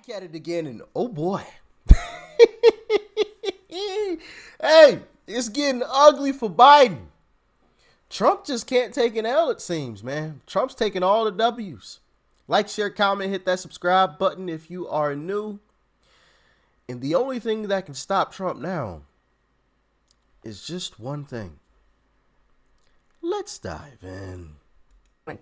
Back at it again, and oh boy. Hey, it's getting ugly for Biden. Trump just can't take an L, it seems, man. Trump's taking all the W's. Like, share, comment, hit that subscribe button if you are new. And the only thing that can stop Trump now is just one thing. Let's dive in.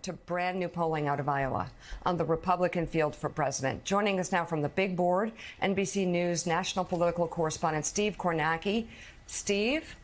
To brand new polling out of Iowa on the Republican field for president. Joining us now from the big board, NBC News national political correspondent Steve Kornacki. Steve,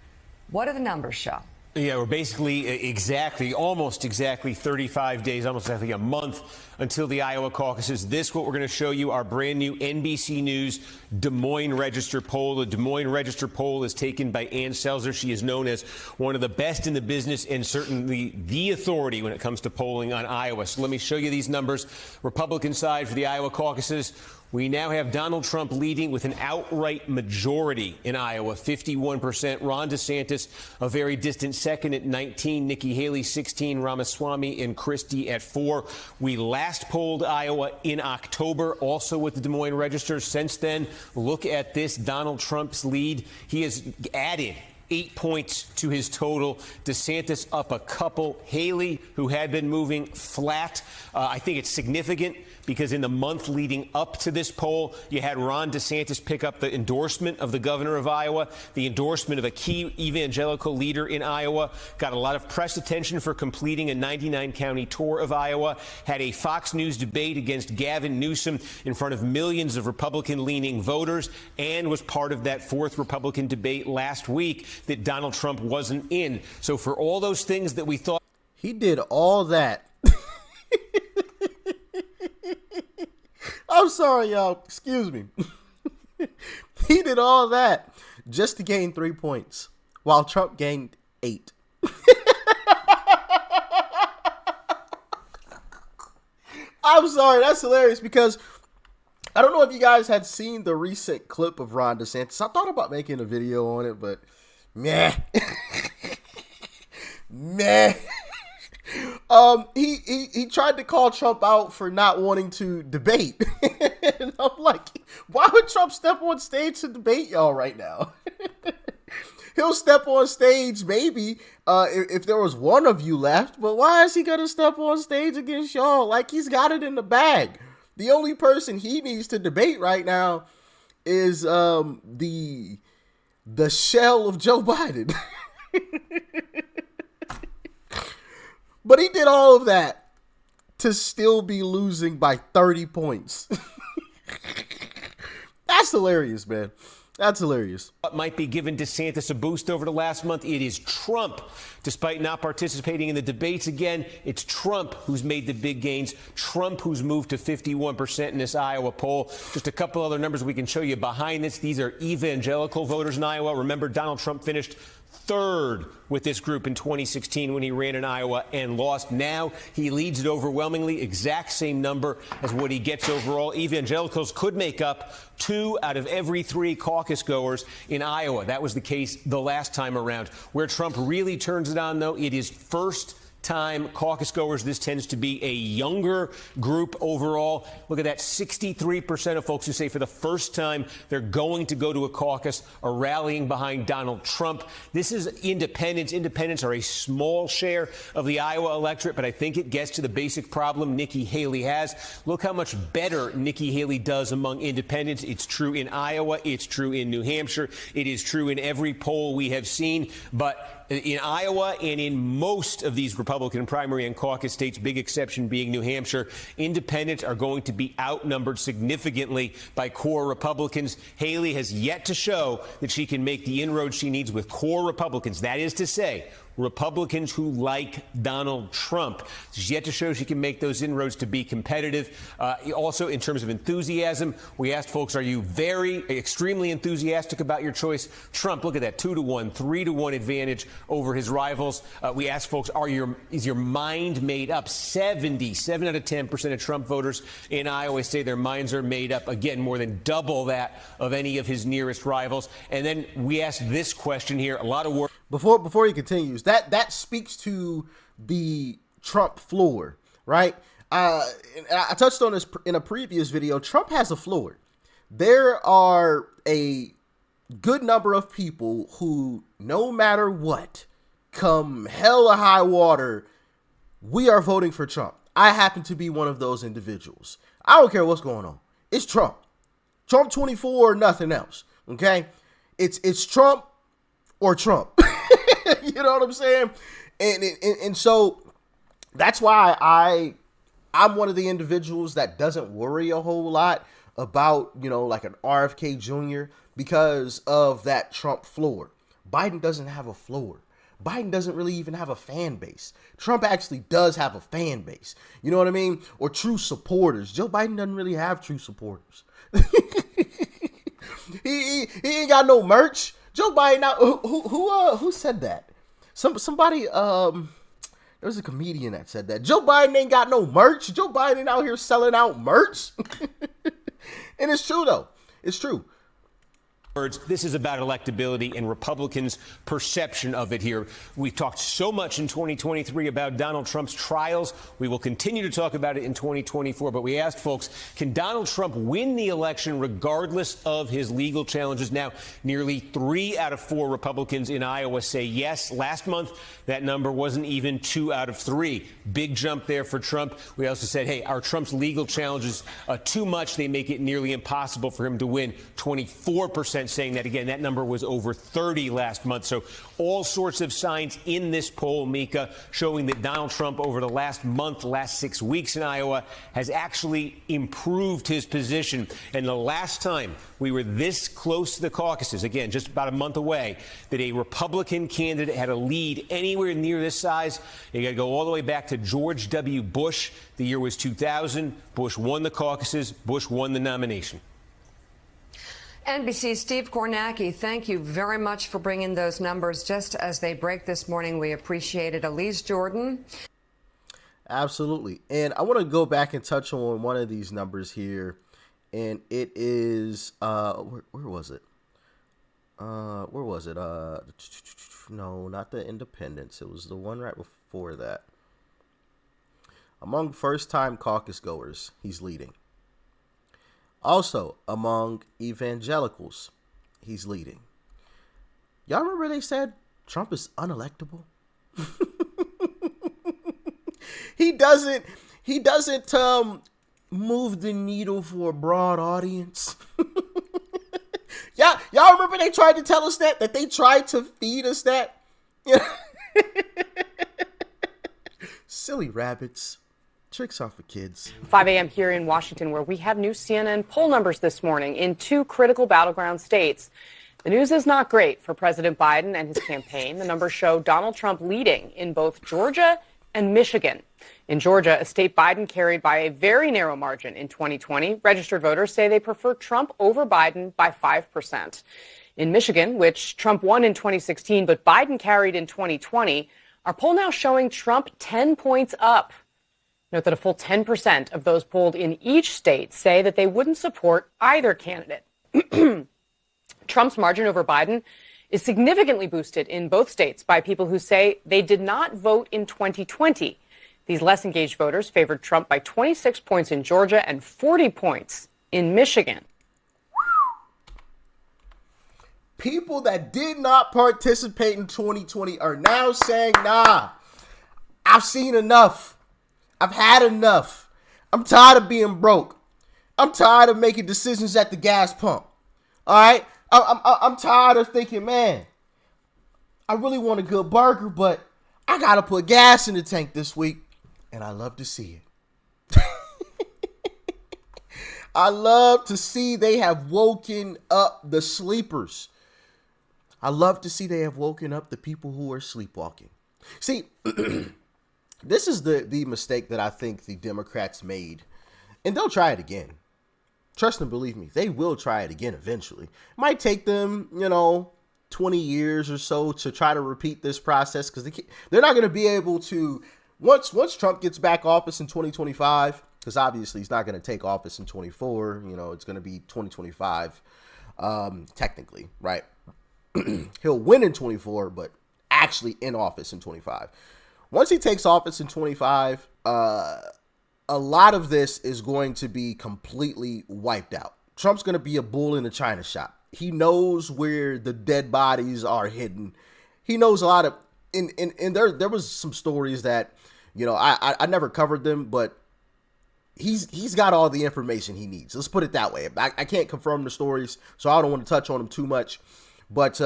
what do the numbers show? Yeah, we're basically almost exactly 35 days, almost exactly a month until the Iowa caucuses. This, what we're going to show you, our brand new NBC News Des Moines Register poll. The Des Moines Register poll is taken by Ann Selzer. She is known as one of the best in the business and certainly the authority when it comes to polling on Iowa. So let me show you these numbers. Republican side for the Iowa caucuses. We now have Donald Trump leading with an outright majority in Iowa, 51%. Ron DeSantis, a very distant second at 19. Nikki Haley, 16. Ramaswamy and Christie at 4. We last polled Iowa in October, also with the Des Moines Register. Since then, look at this, Donald Trump's lead. He has added 8 points to his total. DeSantis up a couple. Haley, who had been moving flat. I think it's significant because in the month leading up to this poll, you had Ron DeSantis pick up the endorsement of the governor of Iowa, the endorsement of a key evangelical leader in Iowa, got a lot of press attention for completing a 99-county tour of Iowa, had a Fox News debate against Gavin Newsom in front of millions of Republican-leaning voters, and was part of that fourth Republican debate last week that Donald Trump wasn't in. So for all those things that we thought... He did all that. I'm sorry, y'all. Excuse me. He did all that just to gain 3 points, while Trump gained 8. I'm sorry. That's hilarious because I don't know if you guys had seen the recent clip of Ron DeSantis. I thought about making a video on it, but meh. Meh. He tried to call Trump out for not wanting to debate. And I'm like, why would Trump step on stage to debate y'all right now? He'll step on stage maybe if there was one of you left, but why is he gonna step on stage against y'all? Like, he's got it in the bag. The only person he needs to debate right now is the shell of Joe Biden. But he did all of that to still be losing by 30 points. That's hilarious, man. That's hilarious. What might be giving DeSantis a boost over the last month? It is Trump. Despite not participating in the debates again, it's Trump who's made the big gains. Trump who's moved to 51% in this Iowa poll. Just a couple other numbers we can show you behind this. These are evangelical voters in Iowa. Remember, Donald Trump finished third with this group in 2016 when he ran in Iowa and lost. Now he leads it overwhelmingly, exact same number as what he gets overall. Evangelicals could make up 2 out of every 3 caucus goers in Iowa. That was the case the last time around. Where Trump really turns it on, though, it is first-time caucus goers. This tends to be a younger group overall. Look at that, 63% of folks who say for the first time they're going to go to a caucus are rallying behind Donald Trump. This is independents. Independents are a small share of the Iowa electorate, but I think it gets to the basic problem Nikki Haley has. Look how much better Nikki Haley does among independents. It's true in Iowa. It's true in New Hampshire. It is true in every poll we have seen. But in Iowa and in most of these Republican primary and caucus states, big exception being New Hampshire, independents are going to be outnumbered significantly by core Republicans. Haley has yet to show that she can make the inroads she needs with core Republicans. That is to say, Republicans who like Donald Trump. She's yet to show she can make those inroads to be competitive. Also, in terms of enthusiasm, we asked folks, are you extremely enthusiastic about your choice? Trump, look at that, 2-1, 3-1 advantage over his rivals. We asked folks, is your mind made up? 7 out of 10% of Trump voters in Iowa say their minds are made up. Again, more than double that of any of his nearest rivals. And then we asked this question here, a lot of work. Before he continues, that speaks to the Trump floor, right? I touched on this in a previous video. Trump has a floor. There are a good number of people who, no matter what, come hell or high water, we are voting for Trump. I happen to be one of those individuals. I don't care what's going on. It's Trump. Trump 24 or nothing else. Okay? It's Trump or Trump. You know what I'm saying? And so that's why I'm one of the individuals that doesn't worry a whole lot about, like an RFK Jr. because of that Trump floor. Biden doesn't have a floor. Biden doesn't really even have a fan base. Trump actually does have a fan base. You know what I mean? Or true supporters. Joe Biden doesn't really have true supporters. he ain't got no merch. Joe Biden now who said that? Somebody there was a comedian that said that. Joe Biden ain't got no merch. Joe Biden out here selling out merch. And it's true, though. It's true. This is about electability and Republicans' perception of it here. We've talked so much in 2023 about Donald Trump's trials. We will continue to talk about it in 2024. But we asked folks, can Donald Trump win the election regardless of his legal challenges? Now, nearly 3 out of 4 Republicans in Iowa say yes. Last month, that number wasn't even 2 out of 3. Big jump there for Trump. We also said, hey, are Trump's legal challenges too much? They make it nearly impossible for him to win. 24% saying that. Again, that number was over 30 last month. So all sorts of signs in this poll, Mika, showing that Donald Trump over the last 6 weeks in Iowa has actually improved his position. And the last time we were this close to the caucuses, again, just about a month away, that a Republican candidate had a lead anywhere near this size, you got to go all the way back to George W. Bush. The year was 2000. Bush won the caucuses. Bush won the nomination. NBC's Steve Kornacki, thank you very much for bringing those numbers just as they break this morning. We appreciate it. Elise Jordan. Absolutely. And I want to go back and touch on one of these numbers here. And it is, where was it? Where was it? No, not the Independents. It was the one right before that. Among first-time caucus goers, he's leading. Also, among evangelicals, he's leading. Y'all remember they said Trump is unelectable? He doesn't move the needle for a broad audience. Y'all remember they tried to tell us that they tried to feed us that? Silly rabbits. Tricks are for kids. 5 a.m. here in Washington, where we have new CNN poll numbers this morning in 2 critical battleground states. The news is not great for President Biden and his campaign. The numbers show Donald Trump leading in both Georgia and Michigan. In Georgia, a state Biden carried by a very narrow margin in 2020, registered voters say they prefer Trump over Biden by 5%. In Michigan, which Trump won in 2016 but Biden carried in 2020, our poll now showing Trump 10 points up. Note that a full 10% of those polled in each state say that they wouldn't support either candidate. Trump's margin over Biden is significantly boosted in both states by people who say they did not vote in 2020. These less engaged voters favored Trump by 26 points in Georgia and 40 points in Michigan. People that did not participate in 2020 are now saying, nah, I've seen enough. I've had enough. I'm tired of being broke. I'm tired of making decisions at the gas pump. All right? I'm tired of thinking, man, I really want a good burger, but I got to put gas in the tank this week. And I love to see it. I love to see they have woken up the sleepers. I love to see they have woken up the people who are sleepwalking. See, this is the mistake that I think the Democrats made, and they'll try it again. Trust and believe me, they will try it again eventually. It might take them, 20 years or so to try to repeat this process because they're not going to be able to, once Trump gets back office in 2025, because obviously he's not going to take office in 24, it's going to be 2025 technically, right? He'll win in 24, but actually in office in 25. Once he takes office in 25, a lot of this is going to be completely wiped out. Trump's going to be a bull in a china shop. He knows where the dead bodies are hidden. He knows a lot of, and there was some stories that, you know, I never covered them, but he's got all the information he needs. Let's put it that way. I can't confirm the stories, so I don't want to touch on them too much, but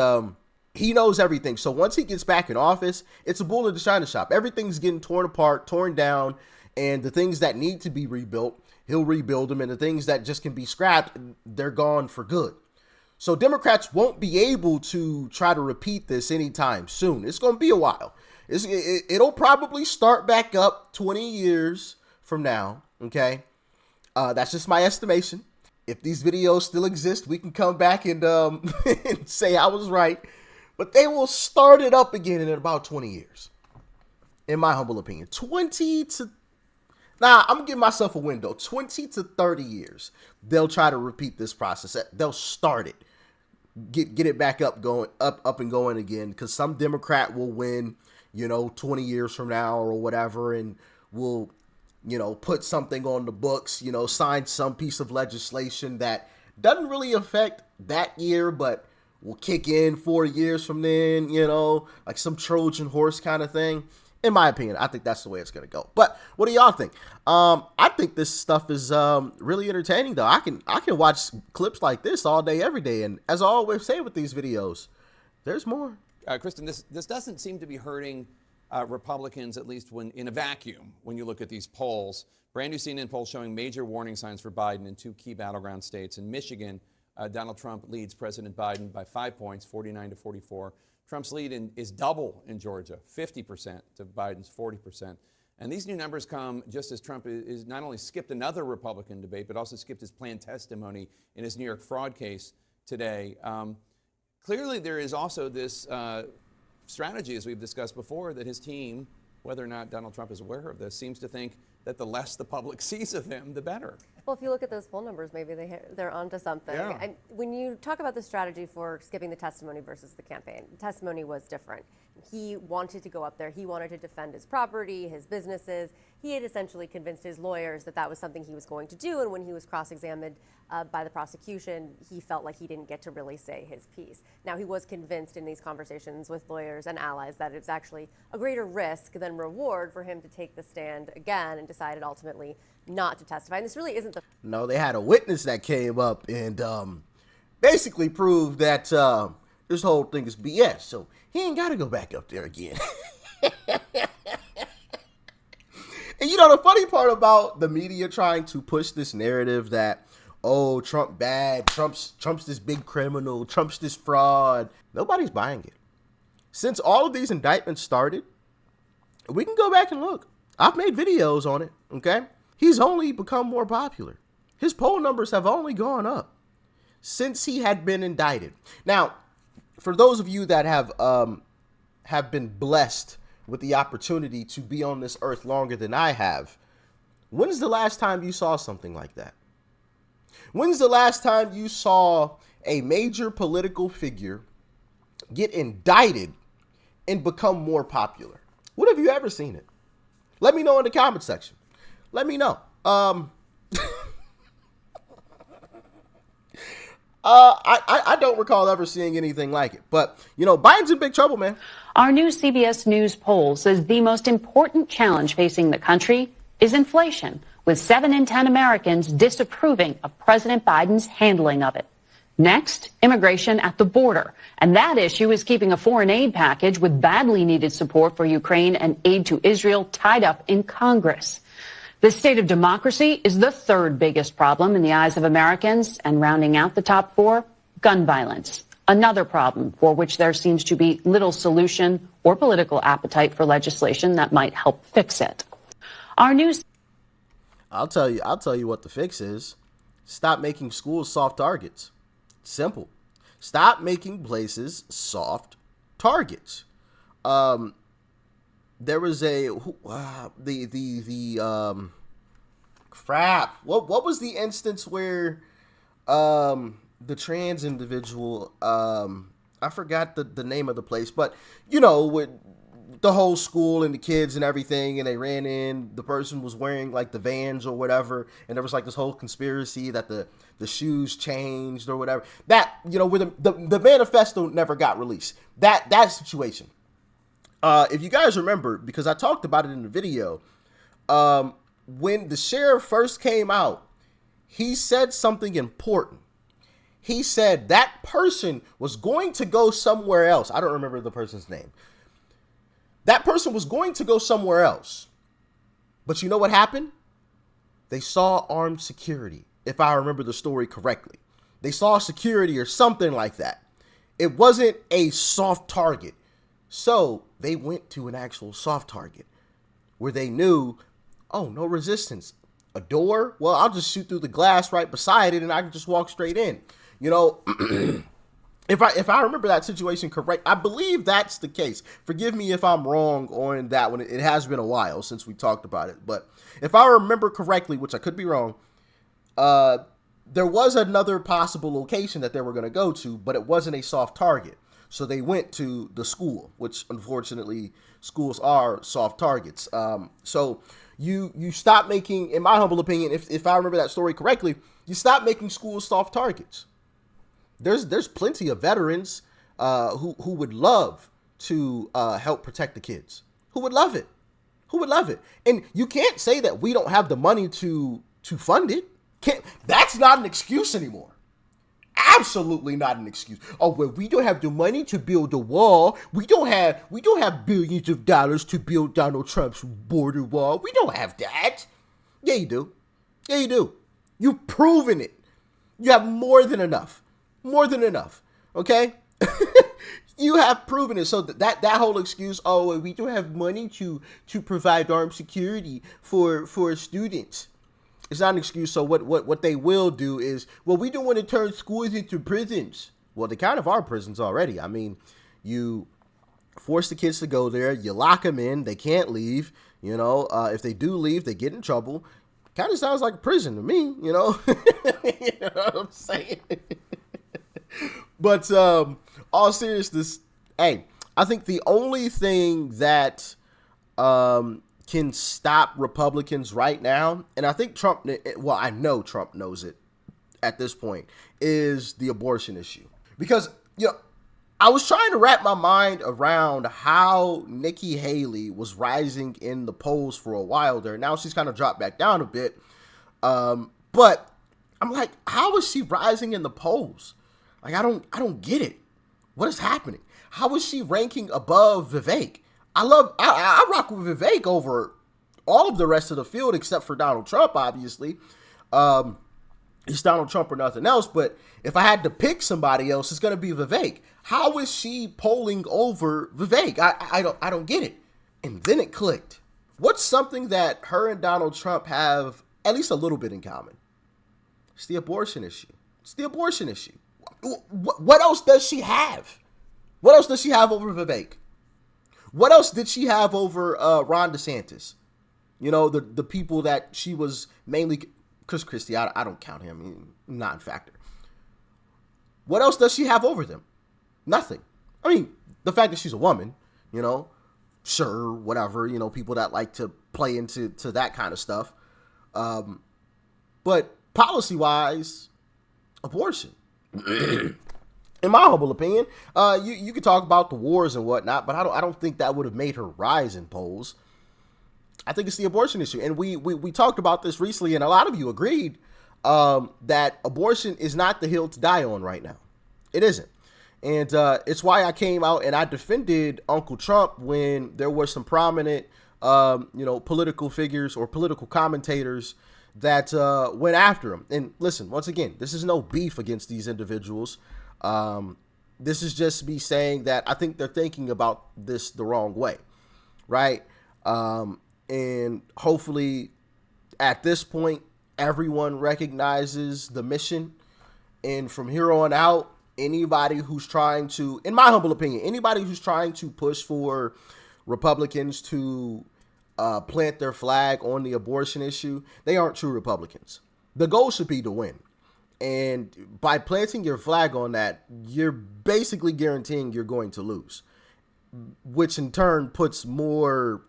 he knows everything. So once he gets back in office, it's a bull in the china shop. Everything's getting torn apart, torn down, and the things that need to be rebuilt, he'll rebuild them, and the things that just can be scrapped, they're gone for good. So Democrats won't be able to try to repeat this anytime soon. It's going to be a while. It'll probably start back up 20 years from now, okay? That's just my estimation. If these videos still exist, we can come back and, and say I was right. But they will start it up again in about 20 years, in my humble opinion. I'm giving myself a window. 20 to 30 years, they'll try to repeat this process. They'll start it. Get it back up and going again, because some Democrat will win, 20 years from now or whatever, and will, put something on the books, sign some piece of legislation that doesn't really affect that year, but will kick in 4 years from then, like some Trojan horse kind of thing. In my opinion, I think that's the way it's going to go. But what do y'all think? I think this stuff is really entertaining, though. I can watch clips like this all day, every day. And as I always say with these videos, there's more. Kristen, this doesn't seem to be hurting Republicans, at least when in a vacuum, when you look at these polls. Brand new CNN poll showing major warning signs for Biden in two key battleground states. In Michigan, Donald Trump leads President Biden by 5 points, 49 to 44. Trump's lead is double in Georgia, 50% to Biden's 40%. And these new numbers come just as Trump is not only skipped another Republican debate, but also skipped his planned testimony in his New York fraud case today. Clearly, there is also this strategy, as we've discussed before, that his team, whether or not Donald Trump is aware of this, seems to think that the less the public sees of him, the better. Well, if you look at those poll numbers, maybe they're onto something. Yeah. When you talk about the strategy for skipping the testimony versus the campaign, the testimony was different. He wanted to go up there. He wanted to defend his property, his businesses. He had essentially convinced his lawyers that that was something he was going to do. And when he was cross-examined by the prosecution, he felt like he didn't get to really say his piece. Now, he was convinced in these conversations with lawyers and allies that it was actually a greater risk than reward for him to take the stand again, and decided ultimately not to testify. And this really isn't the... No, they had a witness that came up and basically proved that this whole thing is BS. So he ain't got to go back up there again. And the funny part about the media trying to push this narrative that, oh, Trump bad, Trump's this big criminal, Trump's this fraud, nobody's buying it. Since all of these indictments started, we can go back and look. I've made videos on it, okay? He's only become more popular. His poll numbers have only gone up since he had been indicted. Now, for those of you that have been blessed with the opportunity to be on this earth longer than I have, when's the last time you saw something like that? When's the last time you saw a major political figure get indicted and become more popular? When have you ever seen it? Let me know in the comment section. Let me know. I don't recall ever seeing anything like it. But, Biden's in big trouble, man. Our new CBS News poll says the most important challenge facing the country is inflation, with 7 in 10 Americans disapproving of President Biden's handling of it. Next, immigration at the border. And that issue is keeping a foreign aid package with badly needed support for Ukraine and aid to Israel tied up in Congress. The state of democracy is the third biggest problem in the eyes of Americans. And rounding out the top 4, gun violence. Another problem for which there seems to be little solution or political appetite for legislation that might help fix it. Our news. I'll tell you what the fix is. Stop making schools soft targets. Simple. Stop making places soft targets. There was crap. What was the instance where the trans individual, I forgot the name of the place, but the whole school and the kids and everything, and they ran in. The person was wearing like the Vans or whatever, and there was like this whole conspiracy that the shoes changed or whatever. That, you know, where the manifesto never got released. That situation. If you guys remember, because I talked about it in the video, when the sheriff first came out, he said something important. He said that person was going to go somewhere else. I don't remember the person's name. That person was going to go somewhere else. But you know what happened? They saw armed security, if I remember the story correctly. They saw security or something like that. It wasn't a soft target. So they went to an actual soft target where they knew, oh, no resistance. A door? Well, I'll just shoot through the glass right beside it and I can just walk straight in. You know, if I remember that situation correct, I believe that's the case. Forgive me if I'm wrong on that one. It has been a while since we talked about it. But if I remember correctly, which I could be wrong, there was another possible location that they were going to go to, but it wasn't a soft target. So they went to the school, which unfortunately schools are soft targets. So you stop making, in my humble opinion, if I remember that story correctly, you stop making schools soft targets. There's plenty of veterans who would love to help protect the kids. Who would love it? Who would love it? And you can't say that we don't have the money to fund it. That's not an excuse anymore. Absolutely not an excuse. Oh, well, we don't have the money to build a wall. We don't have billions of dollars to build Donald Trump's border wall. We don't have that. Yeah, you do. Yeah, you do. You've proven it. You have more than enough. More than enough. Okay? You have proven it. So that whole excuse, oh, we don't have money to provide armed security for students. It's not an excuse. So what they will do is, well, we don't want to turn schools into prisons. Well, they kind of are prisons already. I mean, you force the kids to go there. You lock them in. They can't leave. You know, if they do leave, they get in trouble. Kind of sounds like a prison to me, you know? You know what I'm saying? But all seriousness, hey, I think the only thing that can stop Republicans right now, and I think Trump, well, I know Trump knows it at this point, is the abortion issue. Because, you know, I was trying to wrap my mind around how Nikki Haley was rising in the polls for a while there. Now she's kind of dropped back down a bit. But I'm like, how is she rising in the polls? Like, I don't get it. What is happening? How is she ranking above Vivek? I rock with Vivek over all of the rest of the field except for Donald Trump, obviously. It's Donald Trump or nothing else. But if I had to pick somebody else, it's going to be Vivek. How is she polling over Vivek? I don't get it. And then it clicked. What's something that her and Donald Trump have at least a little bit in common? It's the abortion issue. It's the abortion issue. What else does she have? What else does she have over Vivek? What else did she have over Ron DeSantis? You know, the people that she was mainly, Chris Christie, I don't count him, non-factor. What else does she have over them? Nothing. I mean, the fact that she's a woman, you know, sure, whatever, you know, people that like to play into that kind of stuff. But policy-wise, abortion. In my humble opinion, you could talk about the wars and whatnot, but I don't think that would have made her rise in polls. I think it's the abortion issue. And we talked about this recently, and a lot of you agreed that abortion is not the hill to die on right now. It isn't. And it's why I came out and I defended Uncle Trump when there were some prominent, political figures or political commentators that went after him. And listen, once again, this is no beef against these individuals. This is just me saying that I think they're thinking about this the wrong way, right? And hopefully at this point, everyone recognizes the mission. And from here on out, anybody who's trying to, in my humble opinion, anybody who's trying to push for Republicans to plant their flag on the abortion issue, they aren't true Republicans. The goal should be to win. And by planting your flag on that, you're basically guaranteeing you're going to lose. which in turn puts more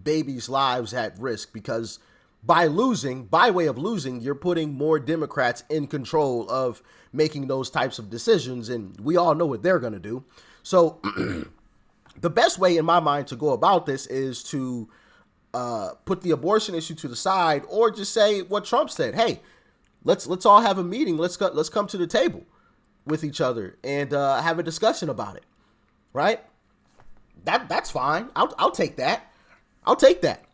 babies' lives at risk, because by way of losing, you're putting more Democrats in control of making those types of decisions, and we all know what they're going to do. So the best way in my mind to go about this is to put the abortion issue to the side, or just say what Trump said. Hey, let's all have a meeting. Let's come to the table with each other and have a discussion about it. Right? That's fine. I'll take that. I'll take that.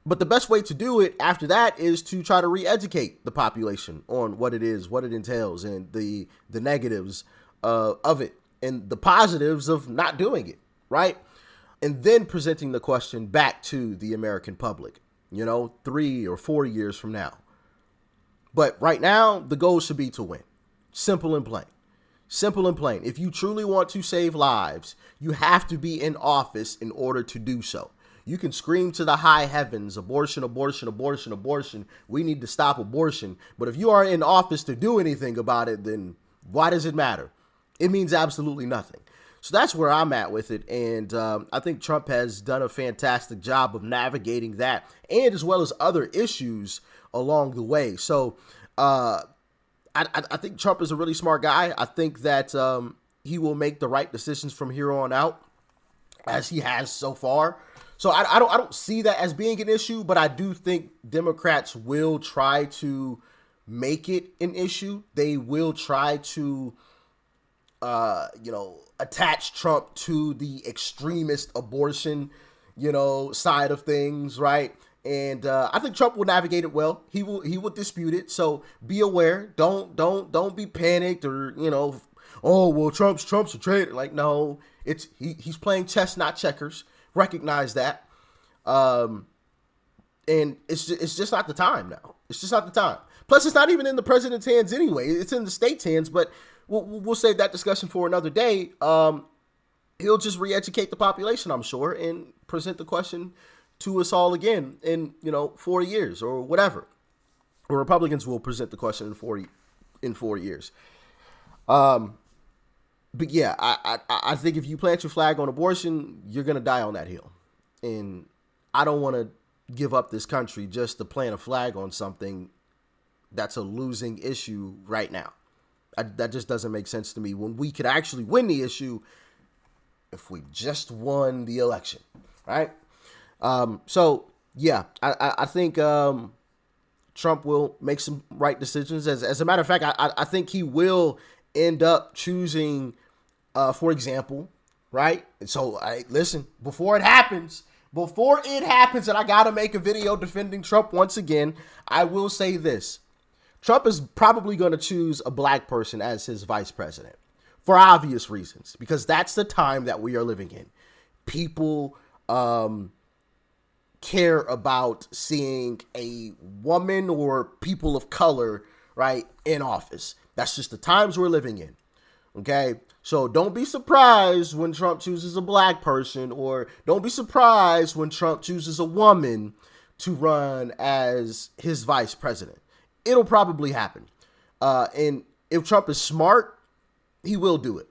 But the best way to do it after that is to try to re-educate the population on what it is, what it entails, and the negatives of it, and the positives of not doing it, right? And then presenting the question back to the American public, 3 or 4 years from now. But right now, the goal should be to win. Simple and plain. Simple and plain. If you truly want to save lives, you have to be in office in order to do so. You can scream to the high heavens, abortion, abortion, abortion, abortion. We need to stop abortion. But if you are in office to do anything about it, then why does it matter? It means absolutely nothing. So that's where I'm at with it. And I think Trump has done a fantastic job of navigating that, and as well as other issues along the way. So I think Trump is a really smart guy. I think that he will make the right decisions from here on out, as he has so far. So I don't see that as being an issue, but I do think Democrats will try to make it an issue. They will try to, attach Trump to the extremist abortion, side of things, right? And I think Trump will navigate it well. He will dispute it. So be aware. Don't be panicked or oh well, Trump's a traitor. Like, no, he's playing chess, not checkers. Recognize that. And it's just not the time now. It's just not the time. Plus, it's not even in the president's hands anyway. It's in the state's hands, but we'll save that discussion for another day. He'll just re-educate the population, I'm sure, and present the question to us all again in 4 years or whatever. Or Republicans will present the question in 4 years. But yeah, I think if you plant your flag on abortion, you're going to die on that hill. And I don't want to give up this country just to plant a flag on something that's a losing issue right now. That just doesn't make sense to me, when we could actually win the issue if we just won the election, right? So yeah, I think Trump will make some right decisions. As a matter of fact, I think he will end up choosing, for example, right? So listen, before it happens, and I got to make a video defending Trump once again, I will say this. Trump is probably going to choose a black person as his vice president for obvious reasons, because that's the time that we are living in. People care about seeing a woman or people of color, right, in office. That's just the times we're living in. Okay, so don't be surprised when Trump chooses a black person, or don't be surprised when Trump chooses a woman to run as his vice president. It'll probably happen. And if Trump is smart, he will do it,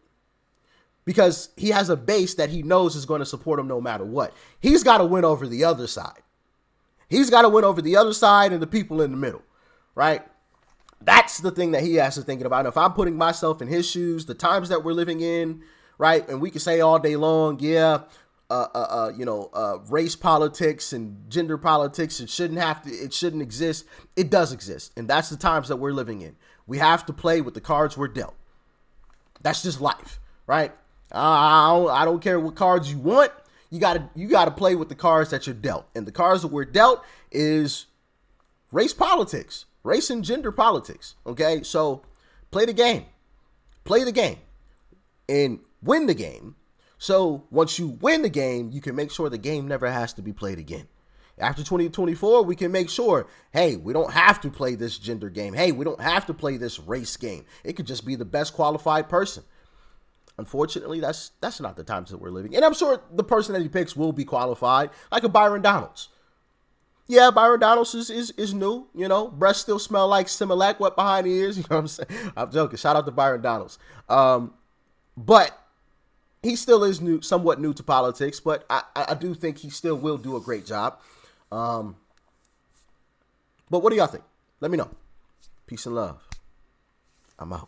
because he has a base that he knows is going to support him no matter what. He's got to win over the other side. He's got to win over the other side and the people in the middle, right? That's the thing that he has to think about. And if I'm putting myself in his shoes, the times that we're living in, right? And we can say all day long, yeah, race politics and gender politics, it shouldn't exist. It does exist. And that's the times that we're living in. We have to play with the cards we're dealt. That's just life, right? I don't care what cards you want. You gotta play with the cards that you're dealt. And the cards that we're dealt is race politics. Race and gender politics, okay? So play the game. Play the game. And win the game. So once you win the game, you can make sure the game never has to be played again. After 2024, we can make sure, hey, we don't have to play this gender game. Hey, we don't have to play this race game. It could just be the best qualified person. Unfortunately, that's not the times that we're living. And I'm sure the person that he picks will be qualified, like a Byron Donalds. Yeah, Byron Donalds is new, breasts still smell like Similac wet behind the ears, you know what I'm saying? I'm joking. Shout out to Byron Donalds. But he still is somewhat new to politics, but I do think he still will do a great job. But what do y'all think? Let me know. Peace and love. I'm out.